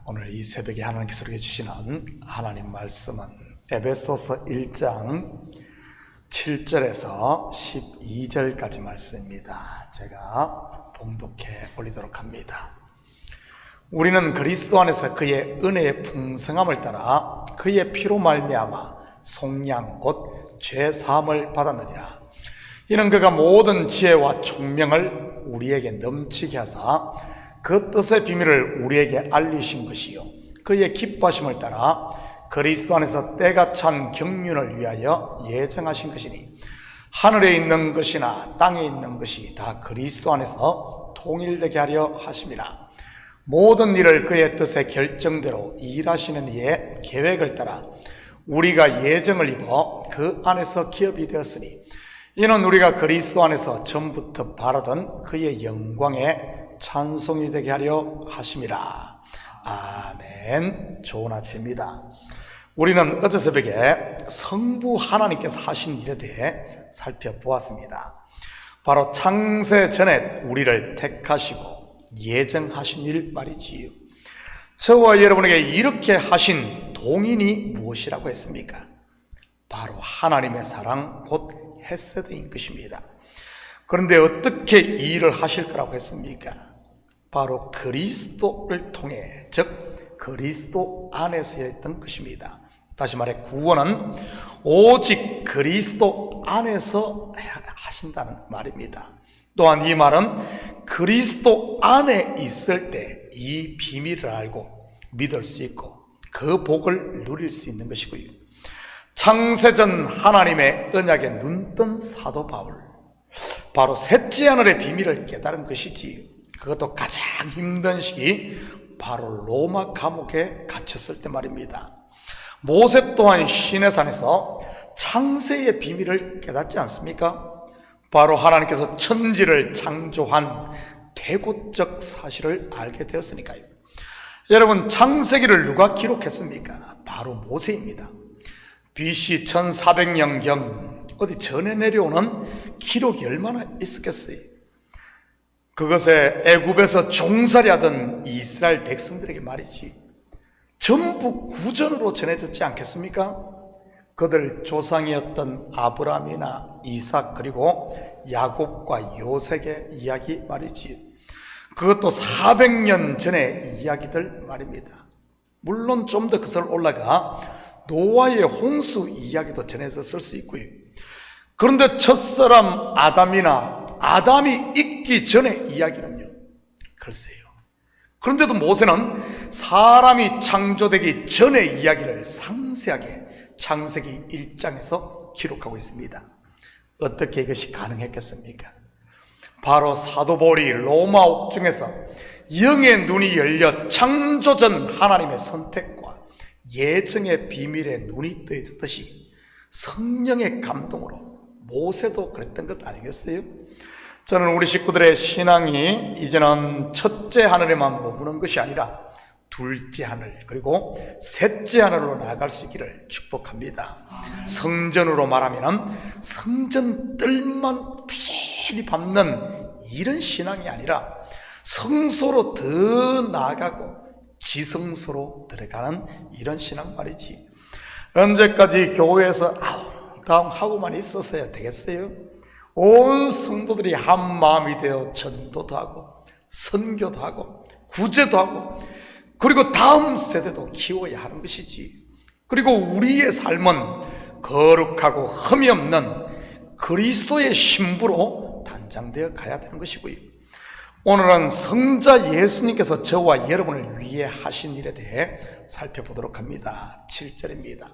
오늘 이 새벽에 하나님께서 우리에게 주시는 하나님 말씀은 에베소서 1장 7절에서 12절까지 말씀입니다. 제가 봉독해 올리도록 합니다. 우리는 그리스도 안에서 그의 은혜의 풍성함을 따라 그의 피로 말미암아 속량 곧 죄사함을 받았느니라. 이는 그가 모든 지혜와 총명을 우리에게 넘치게 하사 그 뜻의 비밀을 우리에게 알리신 것이요 그의 기뻐하심을 따라 그리스도 안에서 때가 찬 경륜을 위하여 예정하신 것이니 하늘에 있는 것이나 땅에 있는 것이 다 그리스도 안에서 통일되게 하려 하심이라. 모든 일을 그의 뜻의 결정대로 일하시는 이의 계획을 따라 우리가 예정을 입어 그 안에서 기업이 되었으니 이는 우리가 그리스도 안에서 전부터 바라던 그의 영광에 찬송이 되게 하려 하심이라. 아멘. 좋은 아침입니다. 우리는 어제 새벽에 성부 하나님께서 하신 일에 대해 살펴보았습니다. 바로 창세 전에 우리를 택하시고 예정하신 일 말이지요. 저와 여러분에게 이렇게 하신 동인이 무엇이라고 했습니까? 바로 하나님의 사랑 곧 헤세드인 것입니다. 그런데 어떻게 이 일을 하실 거라고 했습니까? 바로 그리스도를 통해, 즉 그리스도 안에서 했던 것입니다. 다시 말해 구원은 오직 그리스도 안에서 하신다는 말입니다. 또한 이 말은 그리스도 안에 있을 때 이 비밀을 알고 믿을 수 있고 그 복을 누릴 수 있는 것이고요. 창세전 하나님의 언약에 눈뜬 사도 바울, 바로 셋째 하늘의 비밀을 깨달은 것이지. 그것도 가장 힘든 시기, 바로 로마 감옥에 갇혔을 때 말입니다. 모세 또한 시내산에서 창세의 비밀을 깨닫지 않습니까? 바로 하나님께서 천지를 창조한 대고적 사실을 알게 되었으니까요. 여러분, 창세기를 누가 기록했습니까? 바로 모세입니다. BC 1400년경 어디 전해 내려오는 기록이 얼마나 있었겠어요? 그것에 애굽에서 종살이 하던 이스라엘 백성들에게 말이지, 전부 구전으로 전해졌지 않겠습니까? 그들 조상이었던 아브라함이나 이삭 그리고 야곱과 요셉의 이야기 말이지. 그것도 400년 전의 이야기들 말입니다. 물론 좀 더 그슬 올라가 노아의 홍수 이야기도 전해졌을 수 있고요. 그런데 첫사람 아담이 있기 전의 이야기는요, 글쎄요. 그런데도 모세는 사람이 창조되기 전의 이야기를 상세하게 창세기 1장에서 기록하고 있습니다. 어떻게 이것이 가능했겠습니까? 바로 사도 바울이 로마 옥중에서 영의 눈이 열려 창조전 하나님의 선택과 예정의 비밀에 눈이 뜨였듯이 성령의 감동으로 모세도 그랬던 것 아니겠어요? 저는 우리 식구들의 신앙이 이제는 첫째 하늘에만 머무는 것이 아니라 둘째 하늘 그리고 셋째 하늘로 나아갈 수 있기를 축복합니다. 성전으로 말하면 성전 뜰만 피리 밟는 이런 신앙이 아니라 성소로 더 나아가고 지성소로 들어가는 이런 신앙 말이지. 언제까지 교회에서 아웅다웅하고만 있었어야 되겠어요? 온 성도들이 한 마음이 되어 전도도 하고 선교도 하고 구제도 하고 그리고 다음 세대도 키워야 하는 것이지. 그리고 우리의 삶은 거룩하고 흠이 없는 그리스도의 신부로 단장되어 가야 되는 것이고요. 오늘은 성자 예수님께서 저와 여러분을 위해 하신 일에 대해 살펴보도록 합니다. 7절입니다.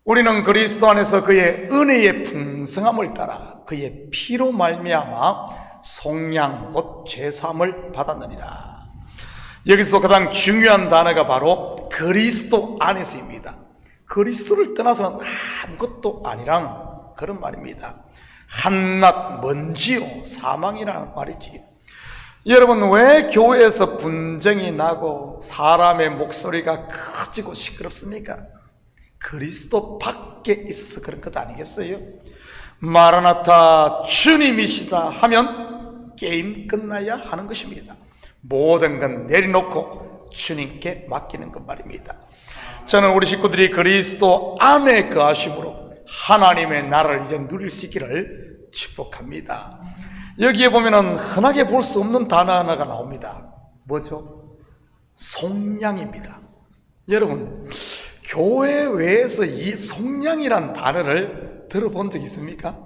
우리는 그리스도 안에서 그의 은혜의 풍성함을 따라 그의 피로 말미암아 속량 곧 죄사함을 받았느니라. 여기서 가장 중요한 단어가 바로 그리스도 안에서입니다. 그리스도를 떠나서는 아무것도 아니란 그런 말입니다. 한낱 먼지요 사망이라는 말이지. 여러분, 왜 교회에서 분쟁이 나고 사람의 목소리가 커지고 시끄럽습니까? 그리스도 밖에 있어서 그런 것 아니겠어요? 마라나타 주님이시다 하면 게임 끝나야 하는 것입니다. 모든 건 내려놓고 주님께 맡기는 것 말입니다. 저는 우리 식구들이 그리스도 안에 거하심으로 하나님의 나라를 이제 누릴 수 있기를 축복합니다. 여기에 보면은 흔하게 볼 수 없는 단어 하나가 나옵니다. 뭐죠? 속량입니다. 여러분, 교회 외에서 이 속량이란 단어를 들어본 적 있습니까?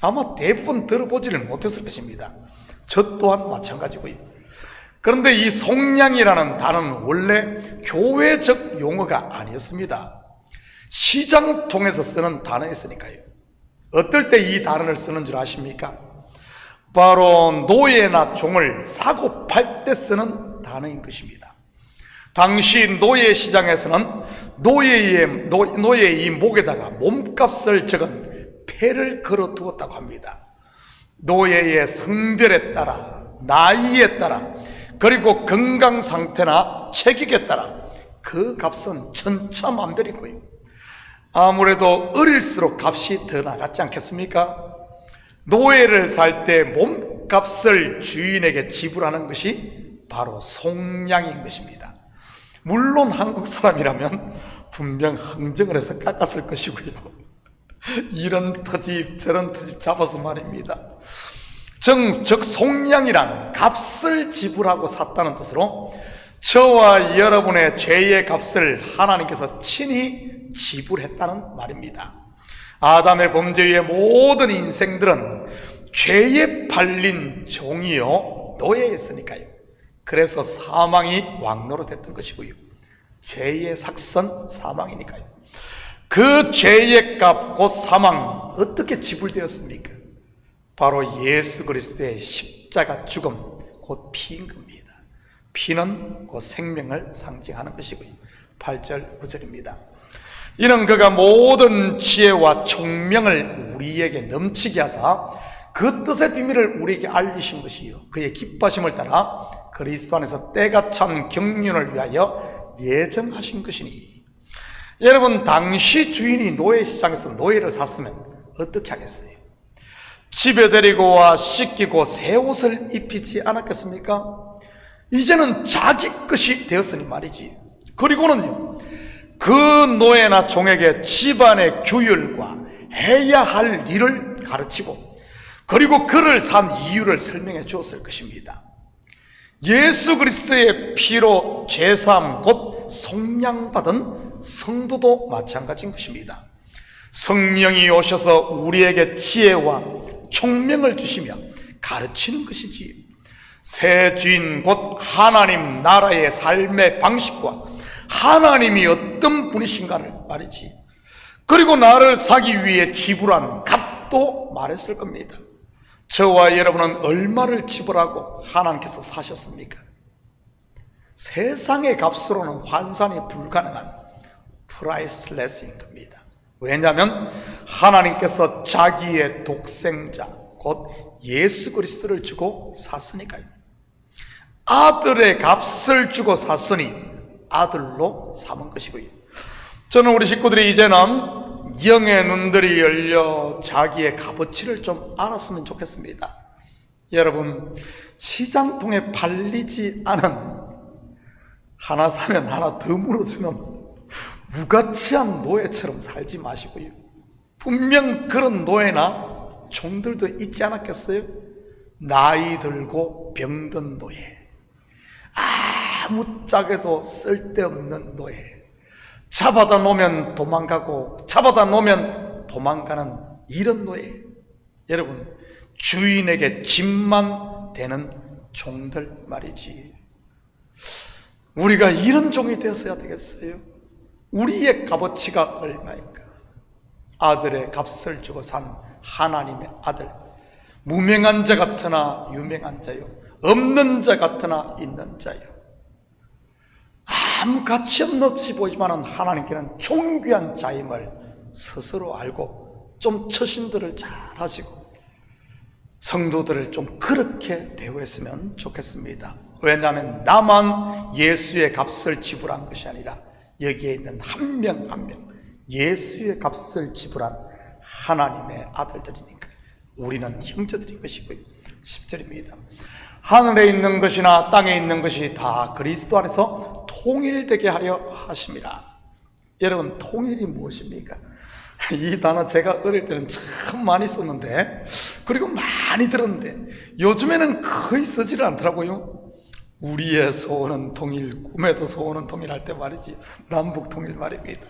아마 대부분 들어보지를 못했을 것입니다. 저 또한 마찬가지고요. 그런데 이 속량이라는 단어는 원래 교회적 용어가 아니었습니다. 시장 통해서 쓰는 단어였으니까요. 어떨 때 이 단어를 쓰는 줄 아십니까? 바로 노예나 종을 사고 팔 때 쓰는 단어인 것입니다. 당시 노예 시장에서는 노예의 목에다가 몸값을 적은 패를 걸어 두었다고 합니다. 노예의 성별에 따라, 나이에 따라, 그리고 건강 상태나 체격에 따라 그 값은 천차만별이고요. 아무래도 어릴수록 값이 더 나갔지 않겠습니까? 노예를 살 때 몸값을 주인에게 지불하는 것이 바로 속량인 것입니다. 물론 한국 사람이라면 분명 흥정을 해서 깎았을 것이고요. 이런 터집 저런 터집 잡아서 말입니다. 즉 속량이란 값을 지불하고 샀다는 뜻으로 저와 여러분의 죄의 값을 하나님께서 친히 지불했다는 말입니다. 아담의 범죄의 모든 인생들은 죄에 팔린 종이요 노예였으니까요. 그래서 사망이 왕노로 됐던 것이고요. 죄의 삭선 사망이니까요. 그 죄의 값 곧 사망 어떻게 지불되었습니까? 바로 예수 그리스도의 십자가 죽음 곧 피인 겁니다. 피는 곧 생명을 상징하는 것이고요. 8절 9절입니다. 이는 그가 모든 지혜와 총명을 우리에게 넘치게 하사 그 뜻의 비밀을 우리에게 알리신 것이요 그의 기뻐하심을 따라 그리스도 안에서 때가 참 경륜을 위하여 예정하신 것이니. 여러분, 당시 주인이 노예 시장에서 노예를 샀으면 어떻게 하겠어요? 집에 데리고 와 씻기고 새 옷을 입히지 않았겠습니까? 이제는 자기 것이 되었으니 말이지. 그리고는요, 그 노예나 종에게 집안의 규율과 해야 할 일을 가르치고 그리고 그를 산 이유를 설명해 주었을 것입니다. 예수 그리스도의 피로 죄사함 곧 속량받은 성도도 마찬가지인 것입니다. 성령이 오셔서 우리에게 지혜와 총명을 주시며 가르치는 것이지요. 새 주인 곧 하나님 나라의 삶의 방식과 하나님이 어떤 분이신가를 말이지. 그리고 나를 사기 위해 지불한 값도 말했을 겁니다. 저와 여러분은 얼마를 지불하고 하나님께서 사셨습니까? 세상의 값으로는 환산이 불가능한 프라이슬레스인 겁니다. 왜냐하면 하나님께서 자기의 독생자 곧 예수 그리스도를 주고 샀으니까요. 아들의 값을 주고 샀으니 아들로 삼은 것이고요. 저는 우리 식구들이 이제는 영의 눈들이 열려 자기의 값어치를 좀 알았으면 좋겠습니다. 여러분, 시장통에 팔리지 않은 하나 사면 하나 더 물어주는 무가치한 노예처럼 살지 마시고요. 분명 그런 노예나 종들도 있지 않았겠어요? 나이 들고 병든 노예, 아무짝에도 쓸데없는 노예, 잡아다 놓으면 도망가고 잡아다 놓으면 도망가는 이런 노예. 여러분, 주인에게 짐만 되는 종들 말이지. 우리가 이런 종이 되었어야 되겠어요? 우리의 값어치가 얼마인가? 아들의 값을 주고 산 하나님의 아들, 무명한 자 같으나 유명한 자요, 없는 자 같으나 있는 자요. 아무 가치 없이 보이지만 하나님께는 존귀한 자임을 스스로 알고 좀 처신들을 잘 하시고 성도들을 좀 그렇게 대우했으면 좋겠습니다. 왜냐하면 나만 예수의 값을 지불한 것이 아니라 여기에 있는 한 명 한 명 예수의 값을 지불한 하나님의 아들들이니까 우리는 형제들인 것이고요. 10절입니다. 하늘에 있는 것이나 땅에 있는 것이 다 그리스도 안에서 통일되게 하려 하심이라. 여러분, 통일이 무엇입니까? 이 단어 제가 어릴 때는 참 많이 썼는데, 그리고 많이 들었는데 요즘에는 거의 쓰지를 않더라고요. 우리의 소원은 통일, 꿈에도 소원은 통일할 때 말이지, 남북 통일 말입니다.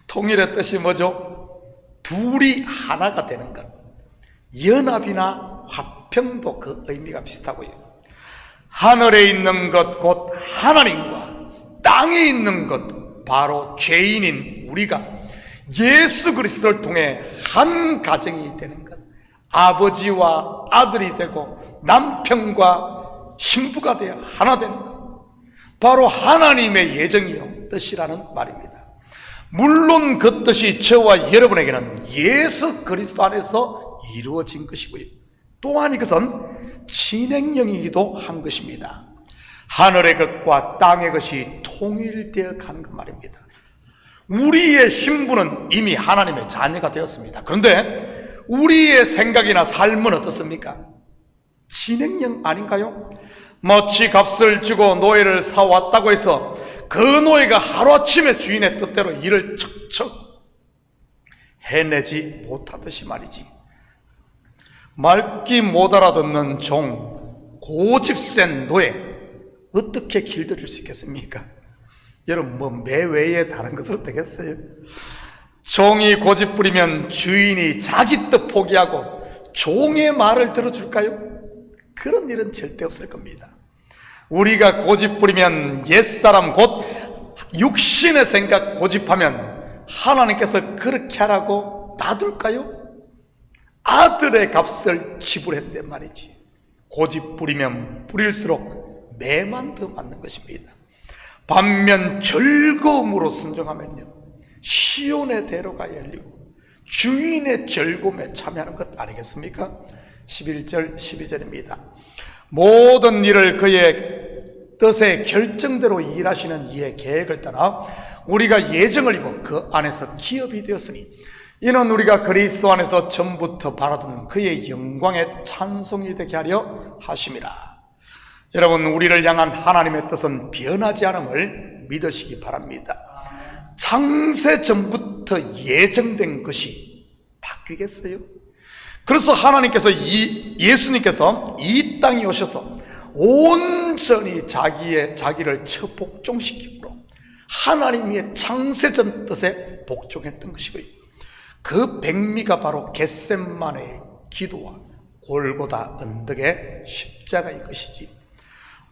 통일의 뜻이 뭐죠? 둘이 하나가 되는 것. 연합이나 화평도 그 의미가 비슷하고요. 하늘에 있는 것 곧 하나님과 땅에 있는 것 바로 죄인인 우리가 예수 그리스도를 통해 한 가정이 되는 것, 아버지와 아들이 되고 남편과 신부가 되어 하나 되는 것, 바로 하나님의 예정이요 뜻이라는 말입니다. 물론 그 뜻이 저와 여러분에게는 예수 그리스도 안에서 이루어진 것이고요, 또한 이것은 진행형이기도 한 것입니다. 하늘의 것과 땅의 것이 통일되어 가는 것 말입니다. 우리의 신분은 이미 하나님의 자녀가 되었습니다. 그런데 우리의 생각이나 삶은 어떻습니까? 진행형 아닌가요? 마치 값을 주고 노예를 사왔다고 해서 그 노예가 하루아침에 주인의 뜻대로 일을 척척 해내지 못하듯이 말이지. 말귀 못 알아듣는 종, 고집센 노예, 어떻게 길들일 수 있겠습니까? 여러분, 뭐 매외에 다른 것으로 되겠어요? 종이 고집 부리면 주인이 자기 뜻 포기하고 종의 말을 들어줄까요? 그런 일은 절대 없을 겁니다. 우리가 고집 부리면, 옛사람 곧 육신의 생각 고집하면 하나님께서 그렇게 하라고 놔둘까요? 아들의 값을 지불했단 말이지. 고집 부리면 부릴수록 매만 더 맞는 것입니다. 반면 즐거움으로 순종하면요, 시온의 대로가 열리고 주인의 즐거움에 참여하는 것 아니겠습니까? 11절 12절입니다. 모든 일을 그의 뜻의 결정대로 일하시는 이의 계획을 따라 우리가 예정을 입어 그 안에서 기업이 되었으니 이는 우리가 그리스도 안에서 전부터 바라던 그의 영광의 찬송이 되게 하려 하심이라. 여러분, 우리를 향한 하나님의 뜻은 변하지 않음을 믿으시기 바랍니다. 창세 전부터 예정된 것이 바뀌겠어요? 그래서 하나님께서 예수님께서 이 땅에 오셔서 온전히 자기를 복종시키므로 하나님의 창세전 뜻에 복종했던 것이고요, 그 백미가 바로 겟세마네의 기도와 골고다 언덕의 십자가인 것이지.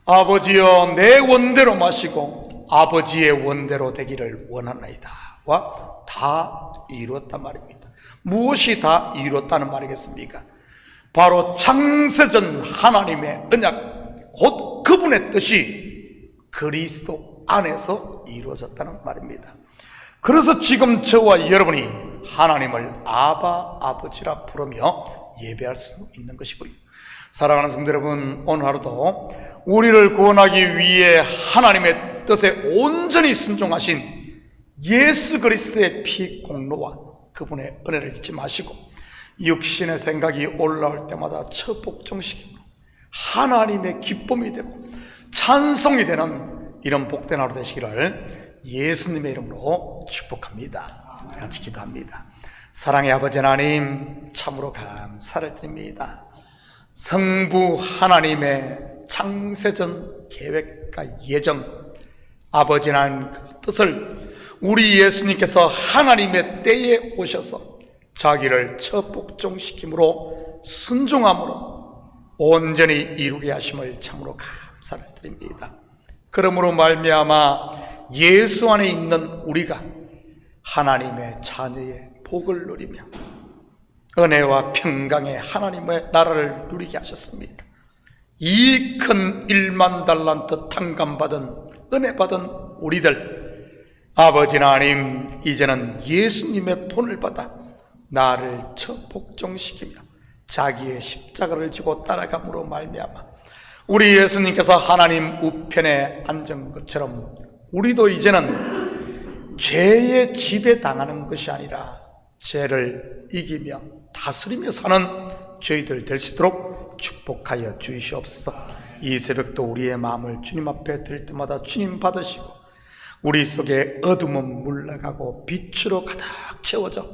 아버지여, 내 원대로 마시고 아버지의 원대로 되기를 원하나이다 와 다 이루었단 말입니다. 무엇이 다 이루었다는 말이겠습니까? 바로 창세전 하나님의 언약, 곧 그분의 뜻이 그리스도 안에서 이루어졌다는 말입니다. 그래서 지금 저와 여러분이 하나님을 아바, 아버지라 부르며 예배할 수 있는 것이고요. 사랑하는 성도 여러분, 오늘 하루도 우리를 구원하기 위해 하나님의 뜻에 온전히 순종하신 예수 그리스도의 피 공로와 그분의 은혜를 잊지 마시고 육신의 생각이 올라올 때마다 처복종시키므로 하나님의 기쁨이 되고 찬송이 되는 이런 복된 하루 되시기를 예수님의 이름으로 축복합니다. 같이 기도합니다. 사랑의 아버지 하나님, 참으로 감사를 드립니다. 성부 하나님의 창세전 계획과 예정, 아버지 하나님 그 뜻을 우리 예수님께서 하나님의 때에 오셔서 자기를 처복종시킴으로 순종함으로 온전히 이루게 하심을 참으로 감사를 드립니다. 그러므로 말미암아 예수 안에 있는 우리가 하나님의 자녀의 복을 누리며 은혜와 평강의 하나님의 나라를 누리게 하셨습니다. 이 큰 1만 달란트 탕감받은 은혜 받은 우리들, 아버지 하나님, 이제는 예수님의 본을 받아 나를 처복종시키며 자기의 십자가를 지고 따라감으로 말미암아 우리 예수님께서 하나님 우편에 앉은 것처럼 우리도 이제는 죄의 지배 당하는 것이 아니라 죄를 이기며 다스리며 사는 저희들 될 수 있도록 축복하여 주시옵소서. 이 새벽도 우리의 마음을 주님 앞에 드릴 때마다 주님 받으시고 우리 속에 어둠은 물러가고 빛으로 가득 채워져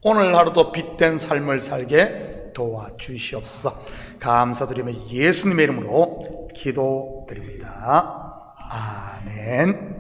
오늘 하루도 빛된 삶을 살게 도와주시옵소서. 감사드리며 예수님의 이름으로 기도드립니다. 아멘.